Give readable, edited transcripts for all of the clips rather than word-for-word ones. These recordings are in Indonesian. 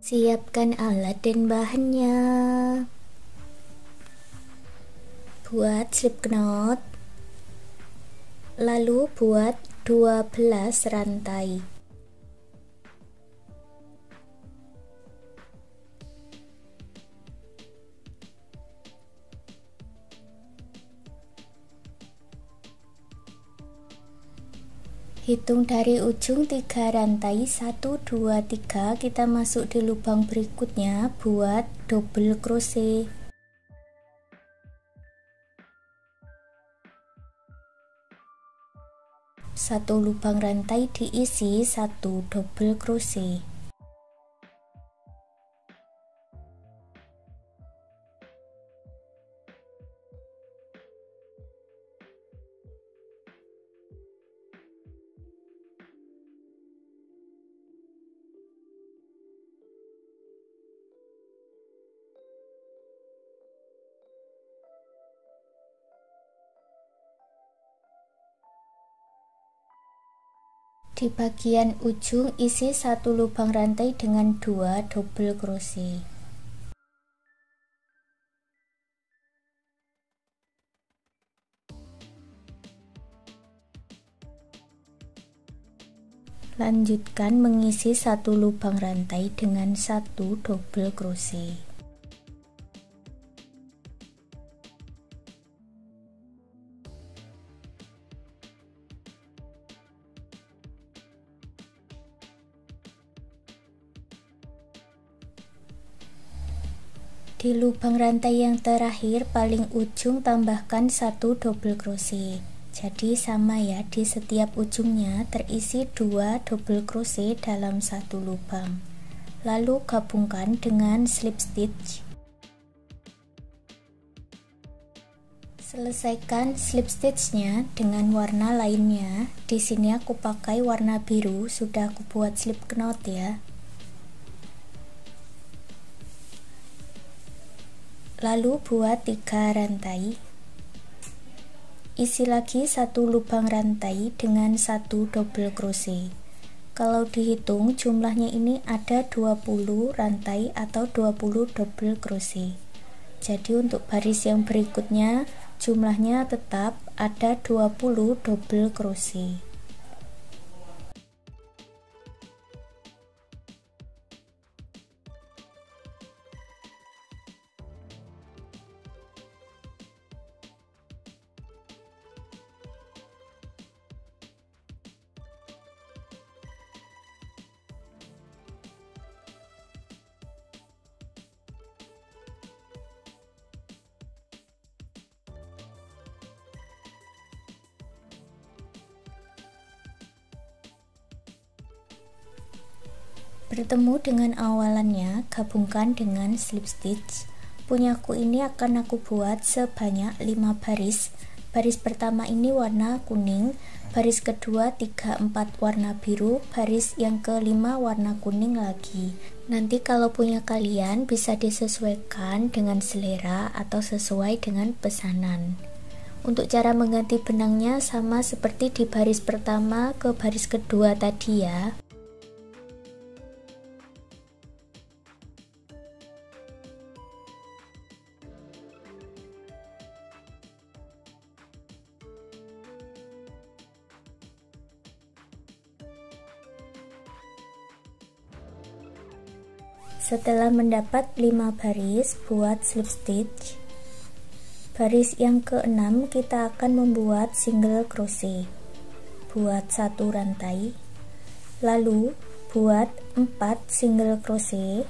Siapkan alat dan bahannya. Buat slip knot, lalu buat 12 rantai. Hitung dari ujung 3 rantai, 1, 2, 3, kita masuk di lubang berikutnya, buat double crochet. Satu lubang rantai diisi 1 double crochet. Di bagian ujung isi 1 lubang rantai dengan 2 double crochet. Lanjutkan mengisi 1 lubang rantai dengan 1 double crochet. Di lubang rantai yang terakhir paling ujung tambahkan 1 double crochet. Jadi sama ya, di setiap ujungnya terisi 2 double crochet dalam satu lubang. Lalu gabungkan dengan slip stitch. Selesaikan slip stitchnya dengan warna lainnya. Di sini aku pakai warna biru, sudah aku buat slip knot ya. Lalu buat 3 rantai. Isi lagi 1 lubang rantai dengan 1 double crochet. Kalau dihitung jumlahnya ini ada 20 rantai atau 20 double crochet. Jadi untuk baris yang berikutnya jumlahnya tetap ada 20 double crochet. Bertemu dengan awalannya, gabungkan dengan slip stitch. Punyaku ini akan aku buat sebanyak 5 baris. Baris pertama ini warna kuning, baris kedua 3, 4 warna biru, baris yang kelima warna kuning lagi. Nanti kalau punya kalian bisa disesuaikan dengan selera atau sesuai dengan pesanan. Untuk cara mengganti benangnya sama seperti di baris pertama ke baris kedua tadi ya. Setelah mendapat 5 baris, buat slip stitch. Baris yang ke-6 kita akan membuat single crochet. Buat 1 rantai, lalu buat 4 single crochet.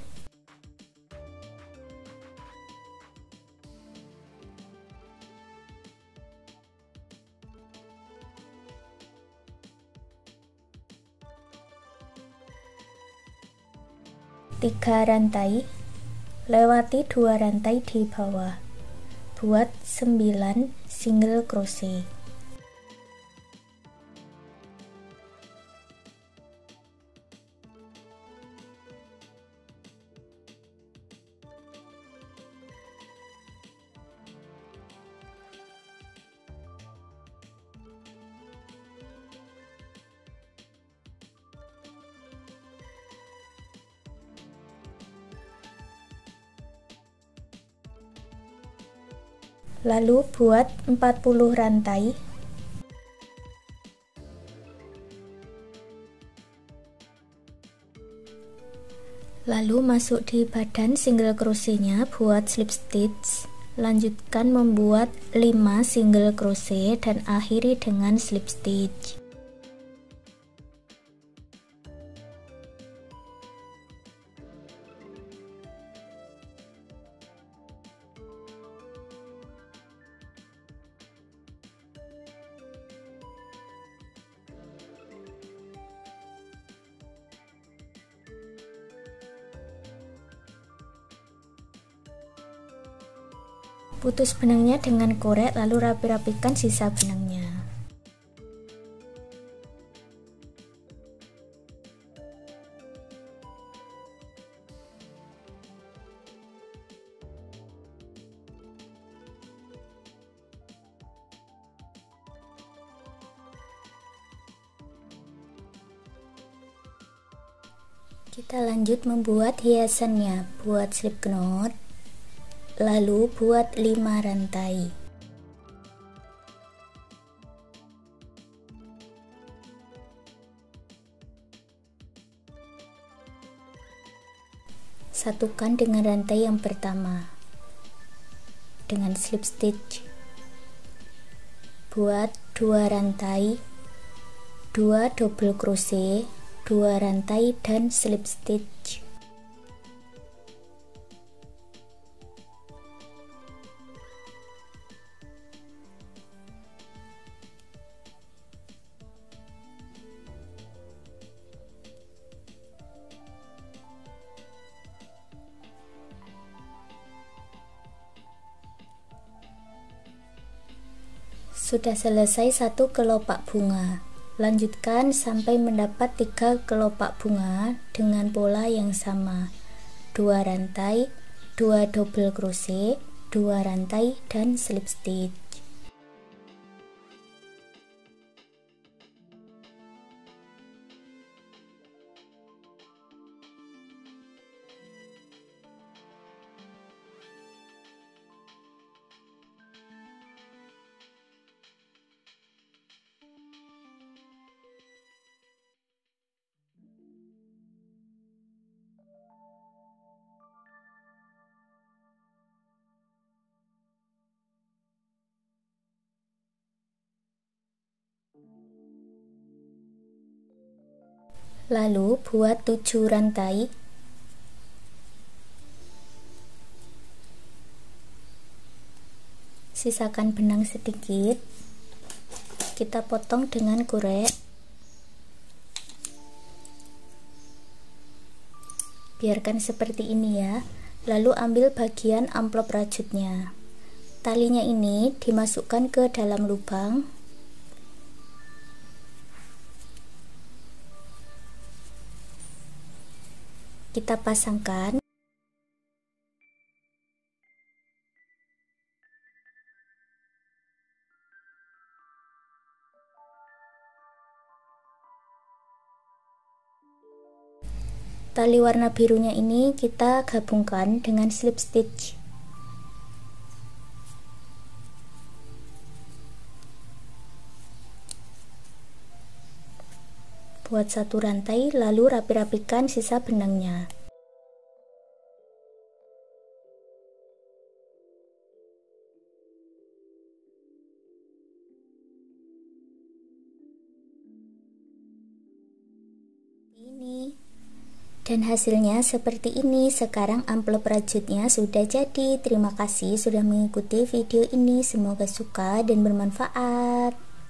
Tiga rantai, lewati 2 rantai di bawah, buat 9 single crochet. Lalu buat 40 rantai. Lalu masuk di badan single crochetnya buat slip stitch. Lanjutkan membuat 5 single crochet dan akhiri dengan slip stitch. Putus benangnya dengan korek, lalu rapi-rapikan sisa benangnya. Kita lanjut membuat hiasannya. Buat slip knot, lalu buat 5 rantai. Satukan dengan rantai yang pertama dengan slip stitch. Buat 2 rantai, 2 double crochet, 2 rantai dan slip stitch. Sudah selesai satu kelopak bunga. Lanjutkan sampai mendapat 3 kelopak bunga dengan pola yang sama. 2 rantai, 2 double crochet, 2 rantai dan slip stitch. Lalu buat 7 rantai. Sisakan benang sedikit. Kita potong dengan korek. Biarkan seperti ini ya. Lalu ambil bagian amplop rajutnya. Talinya ini dimasukkan ke dalam lubang. Kita pasangkan. Tali warna birunya ini kita gabungkan dengan slip stitch. Buat 1 rantai, lalu rapi-rapikan sisa benangnya. Dan hasilnya seperti ini. Sekarang amplop rajutnya sudah jadi. Terima kasih sudah mengikuti video ini. Semoga suka dan bermanfaat.